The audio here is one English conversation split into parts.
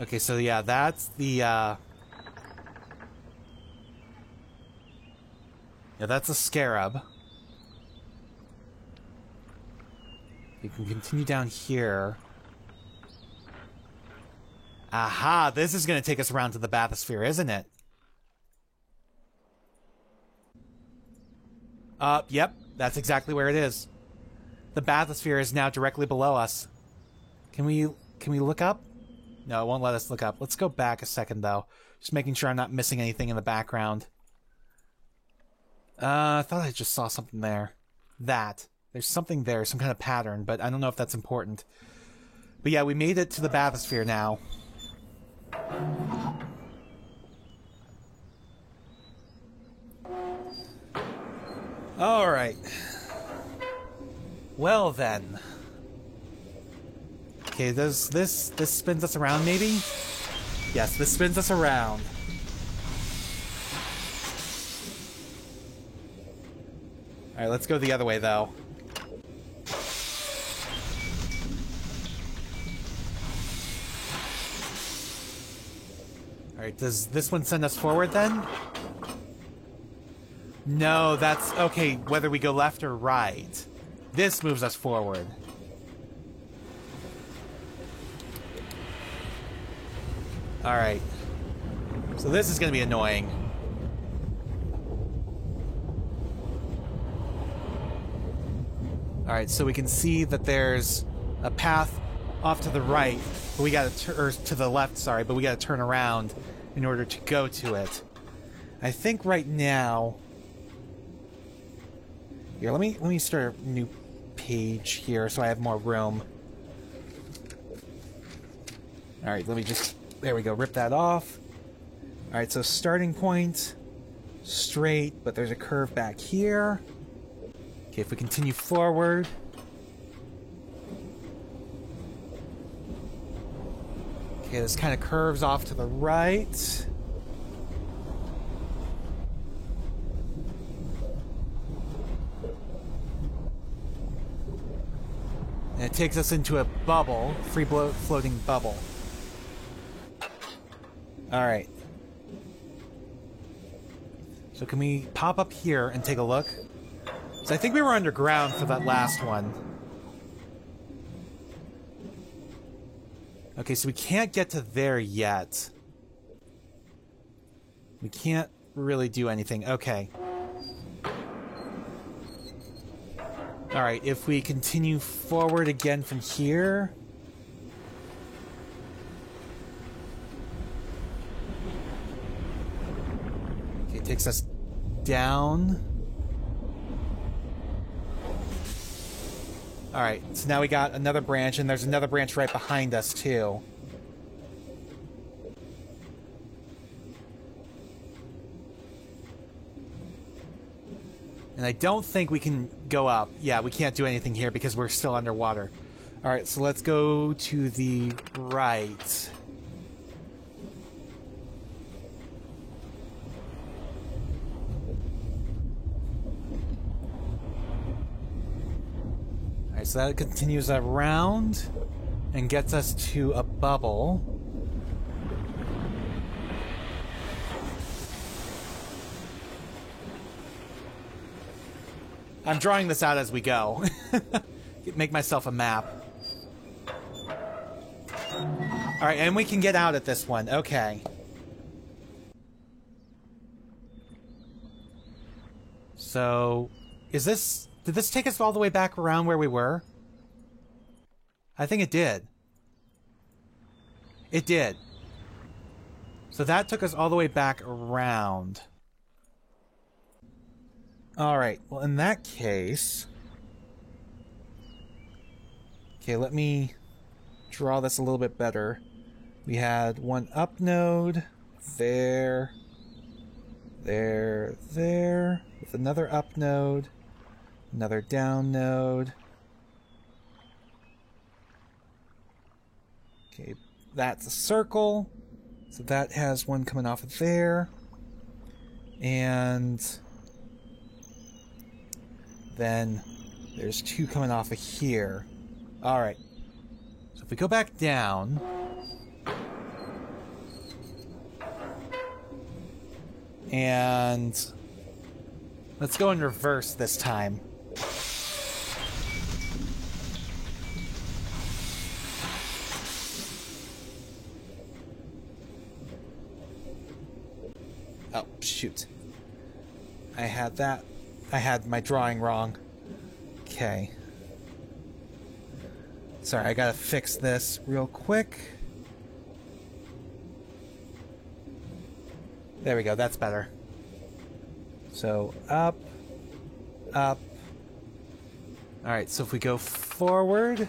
Okay, so yeah, that's the, yeah, that's a scarab. You can continue down here. Aha, this is going to take us around to the bathysphere, isn't it? Yep, that's exactly where it is. The bathysphere is now directly below us. Can we look up? No, it won't let us look up. Let's go back a second, though. Just making sure I'm not missing anything in the background. I thought I just saw something there. There's something there, some kind of pattern, but I don't know if that's important. But yeah, we made it to the bathysphere now. Alright. Well then. Okay, does this spins us around maybe? Yes, this spins us around. Alright, let's go the other way though. Alright, does this one send us forward then? No, that's... okay, whether we go left or right. This moves us forward. Alright. So this is gonna be annoying. Alright, so we can see that there's a path off to the right, but we gotta or to the left, sorry, but we gotta turn around in order to go to it. I think right now... Here, let me start a new page here so I have more room. Alright, let me just... there we go, rip that off. Alright, so starting point, straight, but there's a curve back here. Okay, if we continue forward... okay, this kind of curves off to the right. And it takes us into a bubble, free-floating bubble. Alright. So can we pop up here and take a look? So I think we were underground for that last one. Okay, so we can't get to there yet. We can't really do anything. Okay. Alright, if we continue forward again from here... okay, it takes us down. Alright, so now we got another branch, and there's another branch right behind us, too. And I don't think we can go up. Yeah, we can't do anything here because we're still underwater. Alright, so let's go to the right. Alright, so that continues around and gets us to a bubble. I'm drawing this out as we go. Make myself a map. Alright, and we can get out at this one. Okay. So, is this... did this take us all the way back around where we were? I think it did. It did. So that took us all the way back around. Alright, well in that case... okay, let me draw this a little bit better. We had one up node, there, with another up node, another down node. Okay, that's a circle, so that has one coming off of there, and then there's two coming off of here. Alright, so if we go back down... And let's go in reverse this time. Oh, shoot. I had my drawing wrong. Okay. Sorry, I gotta fix this real quick. There we go, that's better. So, up, up. Alright, so if we go forward...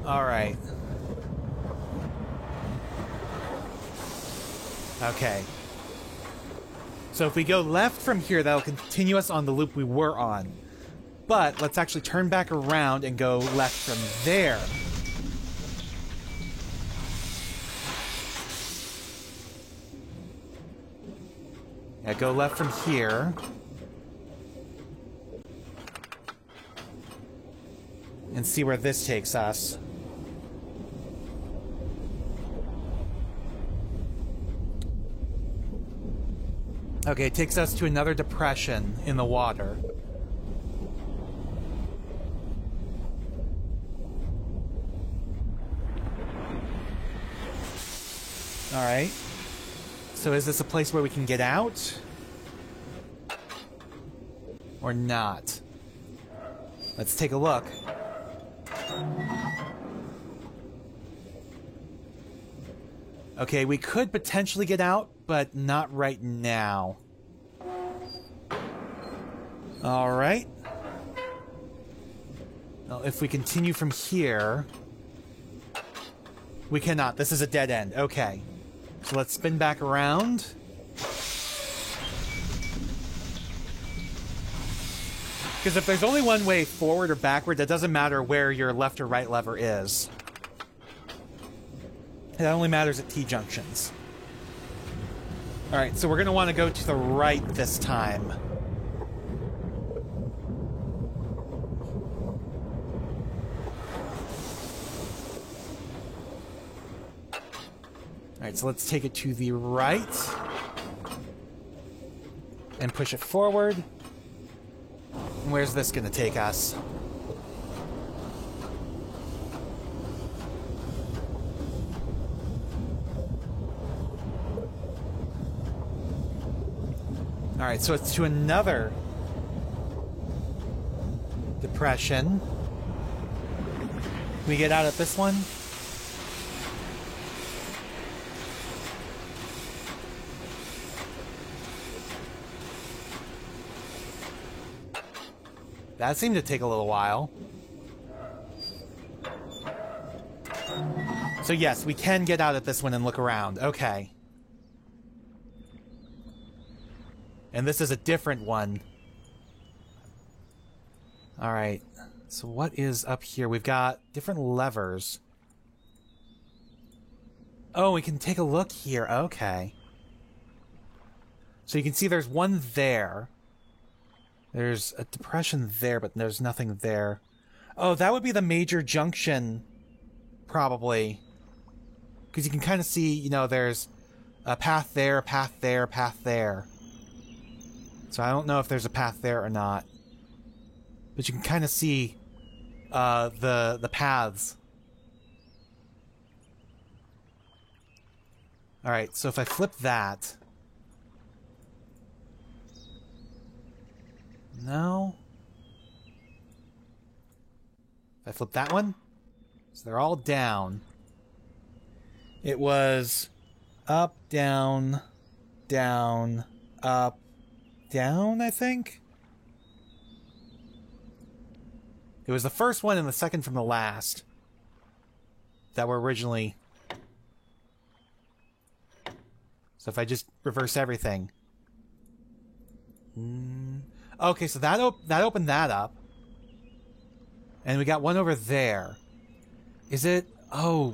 Alright. Okay. So if we go left from here, that'll continue us on the loop we were on. But let's actually turn back around and go left from there. Yeah, go left from here. And see where this takes us. Okay, it takes us to another depression in the water. Alright. So is this a place where we can get out? Or not? Let's take a look. Okay, we could potentially get out, but not right now. Alright. Well, if we continue from here... We cannot. This is a dead end. Okay. So let's spin back around. Because if there's only one way forward or backward, that doesn't matter where your left or right lever is. It only matters at T-junctions. Alright, so we're going to want to go to the right this time. Alright, so let's take it to the right. And push it forward. And where's this going to take us? Alright, so it's to another depression. Can we get out of this one? That seemed to take a little while. So yes, we can get out of this one and look around. Okay. And this is a different one. Alright. So what is up here? We've got different levers. Oh, we can take a look here. Okay. So you can see there's one there. There's a depression there, but there's nothing there. Oh, that would be the major junction, probably. Because you can kind of see, you know, there's a path there, a path there, a path there. So I don't know if there's a path there or not. But you can kind of see the paths. Alright, so if I flip that... No. If I flip that one, so they're all down. It was up, down, down, up, down, I think? It was the first one and the second from the last that were originally... So if I just reverse everything... Okay, so that opened that up. And we got one over there. Is it... Oh.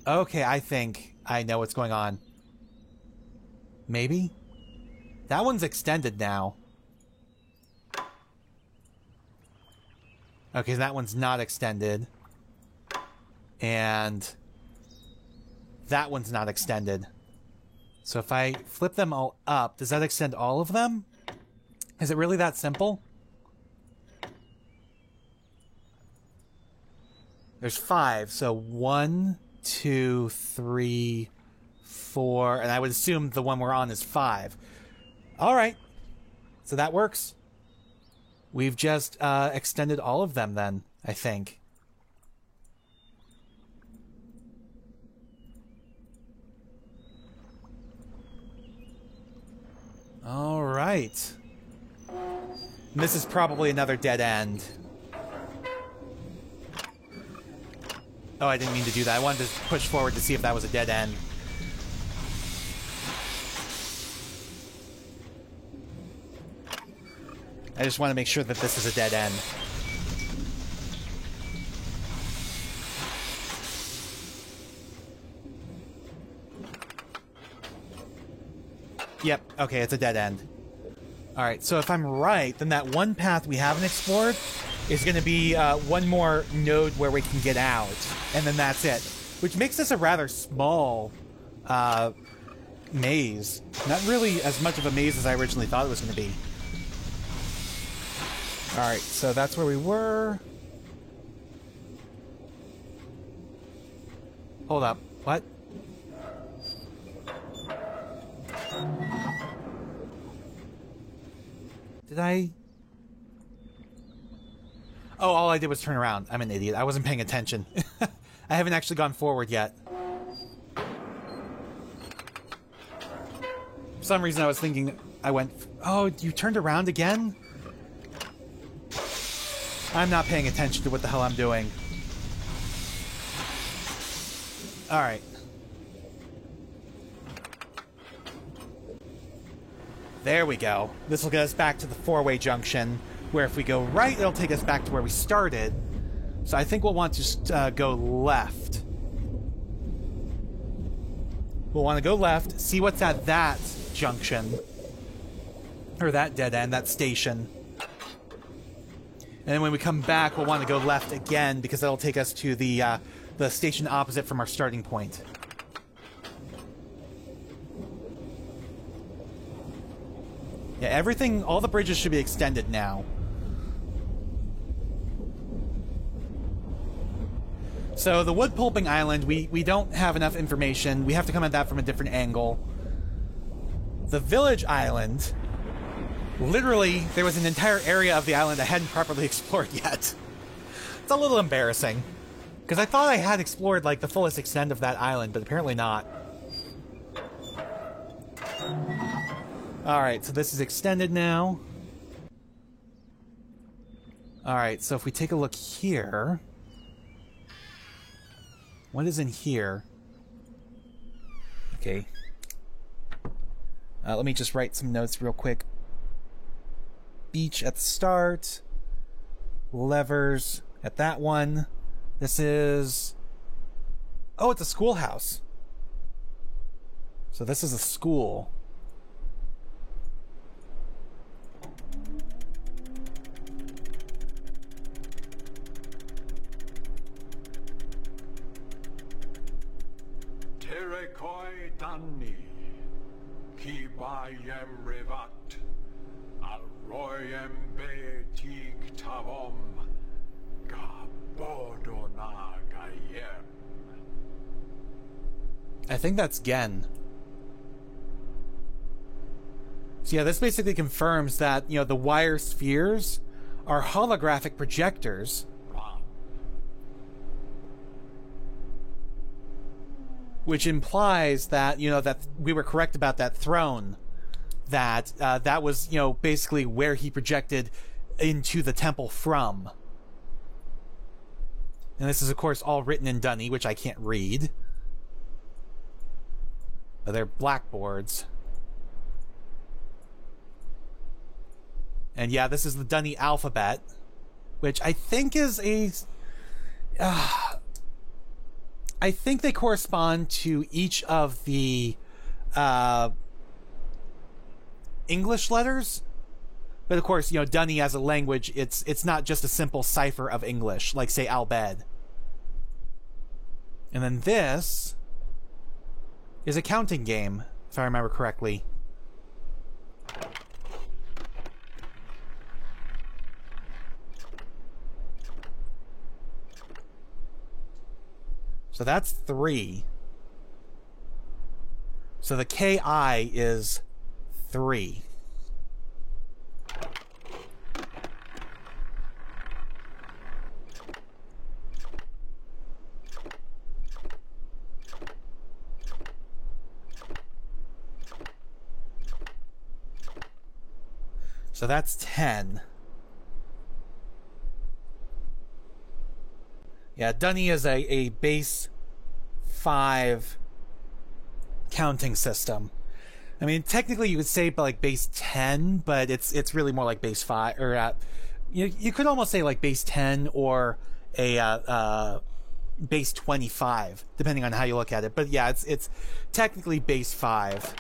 Okay, I think I know what's going on. Maybe? That one's extended now. Okay, that one's not extended. And that one's not extended. So if I flip them all up, does that extend all of them? Is it really that simple? There's 5, so 1, 2, 3, 4, and I would assume the one we're on is 5. Alright. So that works. We've just extended all of them then, I think. Alright. This is probably another dead end. Oh, I didn't mean to do that. I wanted to push forward to see if that was a dead end. I just want to make sure that this is a dead end. Yep, okay, it's a dead end. Alright, so if I'm right, then that one path we haven't explored is going to be one more node where we can get out, and then that's it. Which makes this a rather small maze. Not really as much of a maze as I originally thought it was going to be. Alright, so that's where we were. Hold up. What? Did I... Oh, all I did was turn around. I'm an idiot. I wasn't paying attention. I haven't actually gone forward yet. For some reason I was thinking I went... Oh, you turned around again? I'm not paying attention to what the hell I'm doing. Alright. There we go. This will get us back to the four-way junction, where if we go right, it'll take us back to where we started. So I think we'll want to just go left. We'll want to go left, see what's at that junction. Or that dead end, that station. And then when we come back, we'll want to go left again, because that'll take us to the station opposite from our starting point. Yeah, everything, all the bridges should be extended now. So the wood pulping island, we don't have enough information. We have to come at that from a different angle. The village island, literally, there was an entire area of the island I hadn't properly explored yet. It's a little embarrassing. Because I thought I had explored, like, the fullest extent of that island, but apparently not. Alright, so this is extended now. Alright, so if we take a look here... What is in here? Okay. Let me just write some notes real quick. Beach at the start. Levers at that one. This is... Oh, it's a schoolhouse. So this is a school. Terekoi Danni, Kibayem Revat, Alroyem Betik Tavom, Gabodona Gayem. I think that's Gen. So yeah, this basically confirms that, you know, the wire spheres are holographic projectors. Which implies that, you know, that we were correct about that throne. That that was, you know, basically where he projected into the temple from. And this is, of course, all written in Dunny, which I can't read. But they're blackboards. And yeah, this is the Dunny alphabet, which I think is a... I think they correspond to each of the English letters. But of course, you know, Dunny as a language, it's not just a simple cipher of English, like say Al Bhed. And then this is a counting game, if I remember correctly. So that's 3. So the KI is 3. So that's 10. Yeah, Dunny is a base 5 counting system. I mean, technically you would say like base 10, but it's really more like base 5, or you could almost say like base 10 or a base 25, depending on how you look at it. But yeah, it's technically base 5.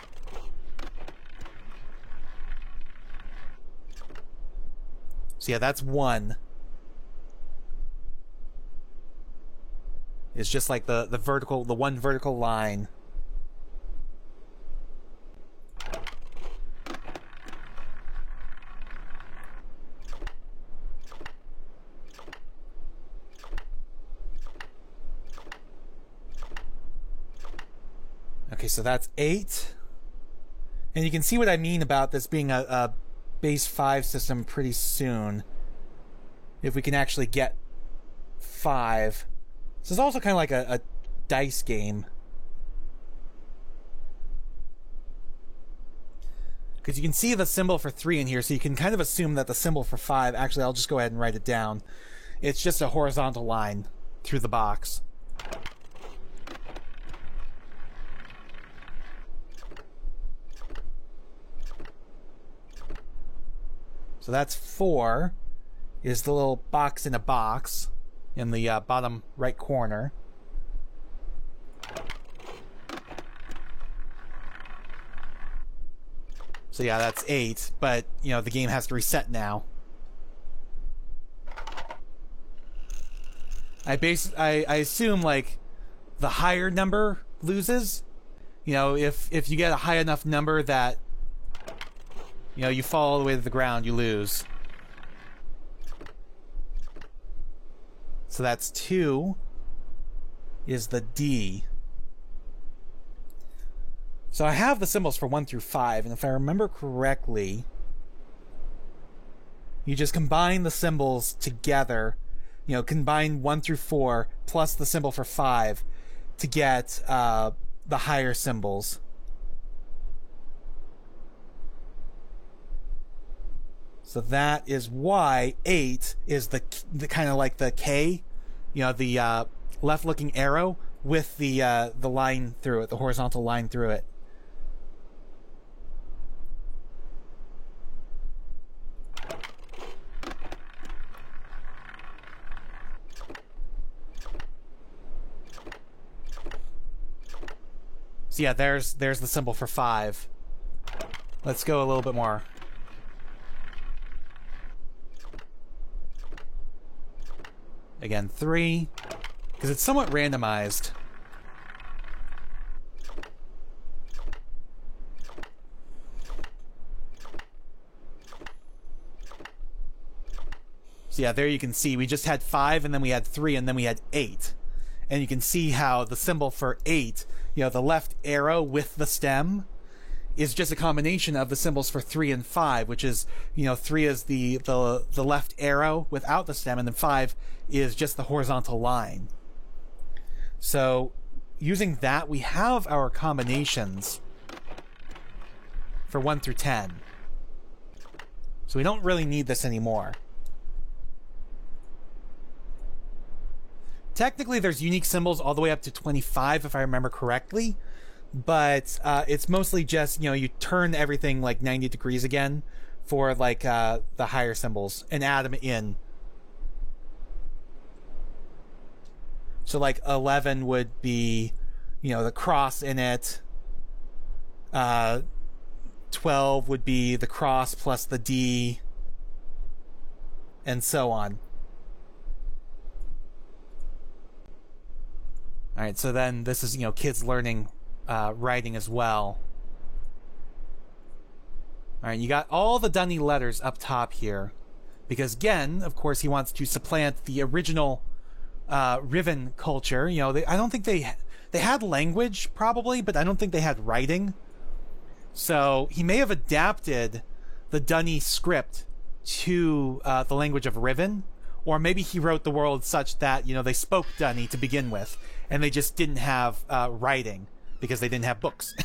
So yeah, that's 1. It's just like the one vertical line. Okay, so that's 8. And you can see what I mean about this being a base 5 system pretty soon. If we can actually get 5. This is also kind of like a dice game. Because you can see the symbol for 3 in here, so you can kind of assume that the symbol for 5, actually I'll just go ahead and write it down. It's just a horizontal line through the box. So that's 4, is the little box in a box in the bottom right corner. So yeah, that's 8, but you know, the game has to reset now. I assume like the higher number loses. You know, if you get a high enough number that, you know, you fall all the way to the ground, you lose. So that's 2 is the D. So I have the symbols for 1 through 5, and if I remember correctly, you just combine the symbols together, you know, combine 1 through 4 plus the symbol for 5 to get the higher symbols. So that is why 8 is the kind of like the K, you know, the left-looking arrow with the line through it, the horizontal line through it. So yeah, there's the symbol for 5. Let's go a little bit more. Again, 3, because it's somewhat randomized. So yeah, there you can see we just had 5, and then we had 3, and then we had 8. And you can see how the symbol for 8, you know, the left arrow with the stem, is just a combination of the symbols for 3 and 5, which is, you know, 3 is the left arrow without the stem, and then 5 is just the horizontal line. So using that, we have our combinations for 1 through 10. So we don't really need this anymore. Technically, there's unique symbols all the way up to 25, if I remember correctly. But it's mostly just, you know, you turn everything like 90 degrees again for like the higher symbols and add them in. So like 11 would be, you know, the cross in it. 12 would be the cross plus the D. and so on. Alright, so then this is, kids learning writing as well. Alright, you got all the Dunny letters up top here. Because Gen, of course, he wants to supplant the original Riven culture. I don't think they had language, probably, but I don't think they had writing. So he may have adapted the Dunny script to the language of Riven, or maybe he wrote the world such that, they spoke Dunny to begin with, and they just didn't have writing because they didn't have books.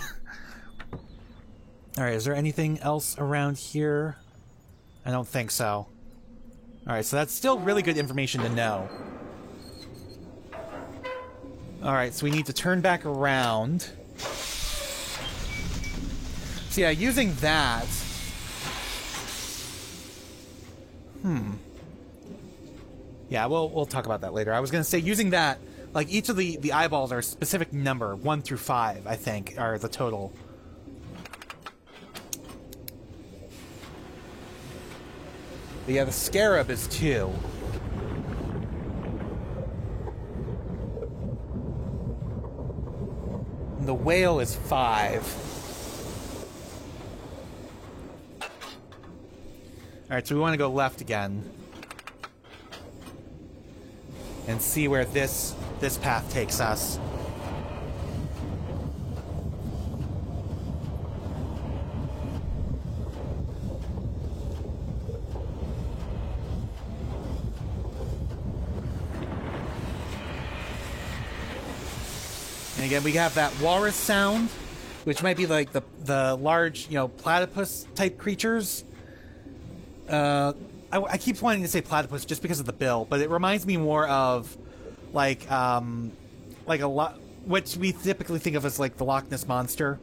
Alright, is there anything else around here? I don't think so. Alright, so that's still really good information to know. Alright, so we need to turn back around. So yeah, using that... Yeah, we'll talk about that later. I was going to say, using that, like, each of the eyeballs are a specific number. 1 through 5, I think, are the total. But yeah, the scarab is 2. And the whale is 5. Alright, so we want to go left again. And see where this path takes us. And again, we have that walrus sound, which might be like the large, platypus type creatures. I keep wanting to say platypus just because of the bill, but it reminds me more of like a lot, which we typically think of as like the Loch Ness Monster.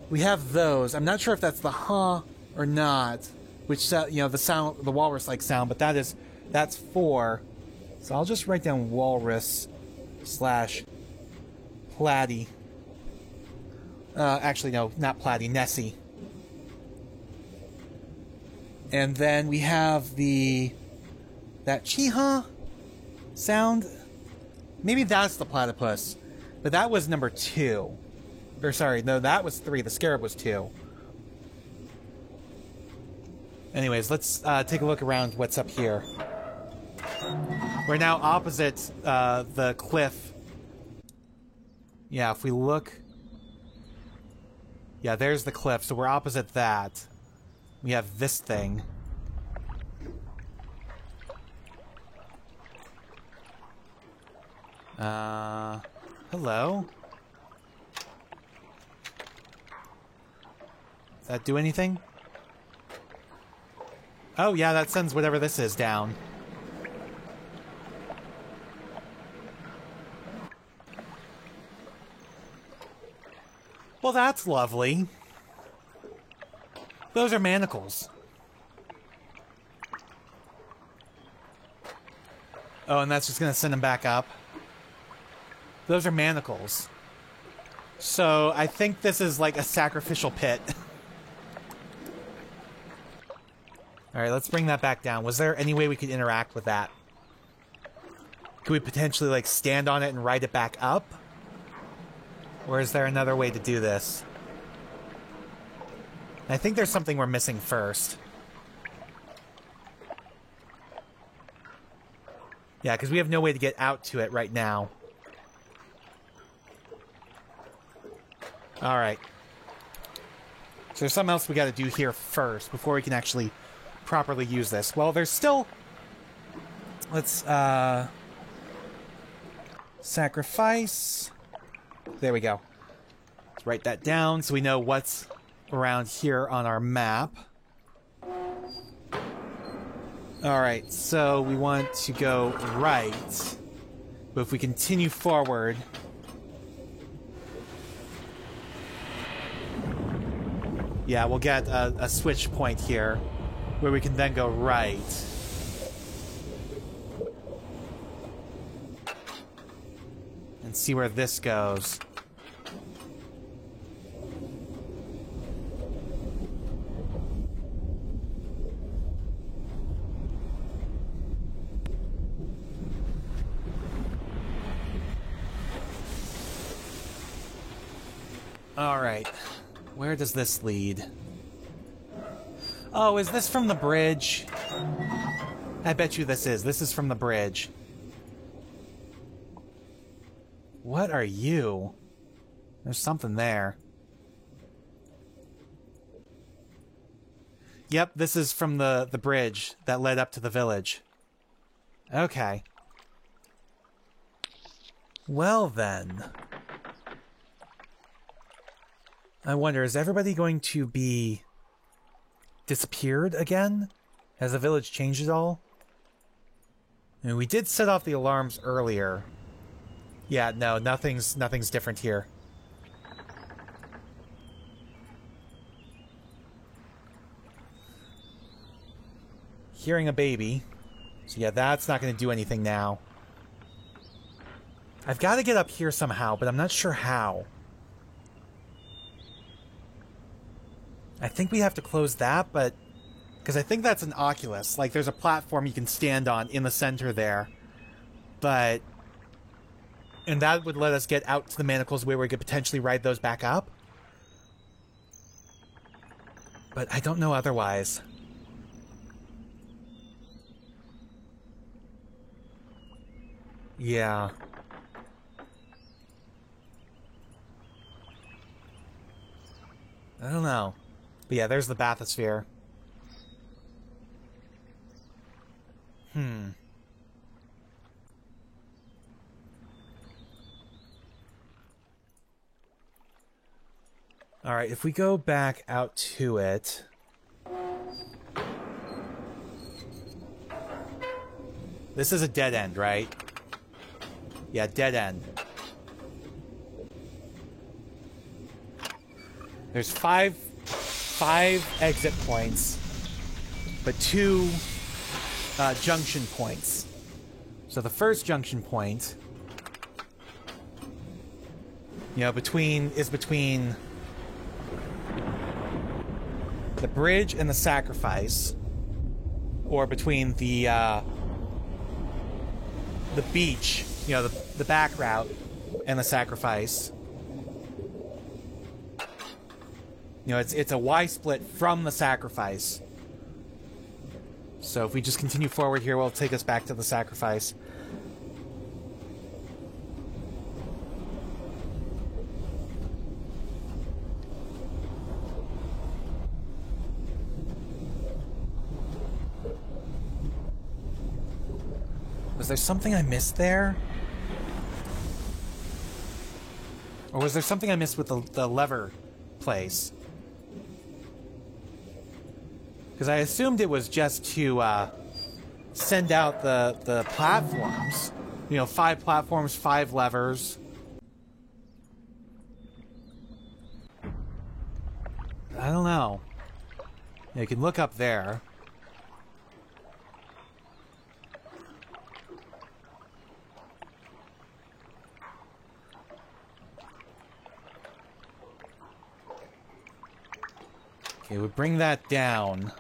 We have those. I'm not sure if that's the huh or not, which the sound, the walrus like sound, but that's 4. So I'll just write down walrus / platy. Actually, no, not platy, Nessie. And then we have that Chiha sound. Maybe that's the platypus. But that was number 2. Or sorry, no, that was 3. The scarab was 2. Anyways, let's take a look around what's up here. We're now opposite the cliff. Yeah, if we look... Yeah, there's the cliff, so we're opposite that. We have this thing. Hello? Does that do anything? Oh, yeah, that sends whatever this is down. Well, that's lovely. Those are manacles. Oh, and that's just going to send them back up. Those are manacles. So, I think this is like a sacrificial pit. Alright, let's bring that back down. Was there any way we could interact with that? Could we potentially, like, stand on it and ride it back up? Or is there another way to do this? I think there's something we're missing first. Yeah, because we have no way to get out to it right now. Alright. So there's something else we gotta do here first before we can actually properly use this. Well, there's still... Let's, sacrifice... There we go. Let's write that down so we know what's around here on our map. Alright, so we want to go right. But if we continue forward... Yeah, we'll get a switch point here where we can then go right. And see where this goes. Alright. Where does this lead? Oh, is this from the bridge? I bet you this is. This is from the bridge. What are you? There's something there. Yep, this is from the bridge that led up to the village. Okay. Well then. I wonder, is everybody going to be disappeared again? Has the village changed at all? I mean, we did set off the alarms earlier. Yeah, no, nothing's different here. Hearing a baby. So yeah, that's not going to do anything now. I've got to get up here somehow, but I'm not sure how. I think we have to close that, but... because I think that's an Oculus. Like, there's a platform you can stand on in the center there. But... and that would let us get out to the manacles where we could potentially ride those back up. But I don't know otherwise. Yeah. I don't know. But yeah, there's the bathysphere. Alright, if we go back out to it... this is a dead end, right? Yeah, dead end. There's five exit points, but 2 junction points. So the first junction point, you know, between the bridge and the sacrifice, or between the beach, you know, the back route and the sacrifice. You know, it's a Y-split from the sacrifice. So if we just continue forward here, we'll take us back to the sacrifice. Was there something I missed there? Or was there something I missed with the lever place? Because I assumed it was just to send out the platforms. You know, 5 platforms, 5 levers. I don't know. You can look up there. Okay, we bring that down.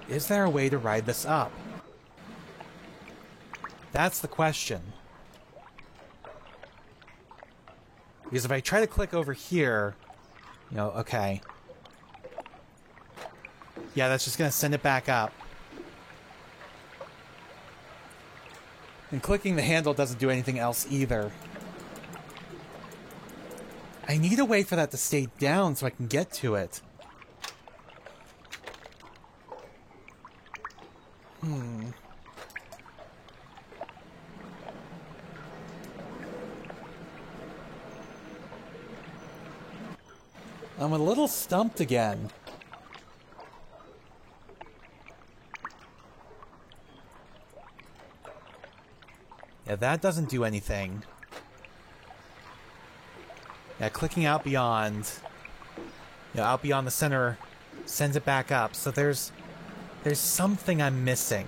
Is there a way to ride this up? That's the question. Because if I try to click over here, you know, okay. Yeah, that's just going to send it back up. And clicking the handle doesn't do anything else either. I need a way for that to stay down so I can get to it. I'm a little stumped again. Yeah, that doesn't do anything. Yeah, clicking out beyond... you know, out beyond the center sends it back up. So there's something I'm missing.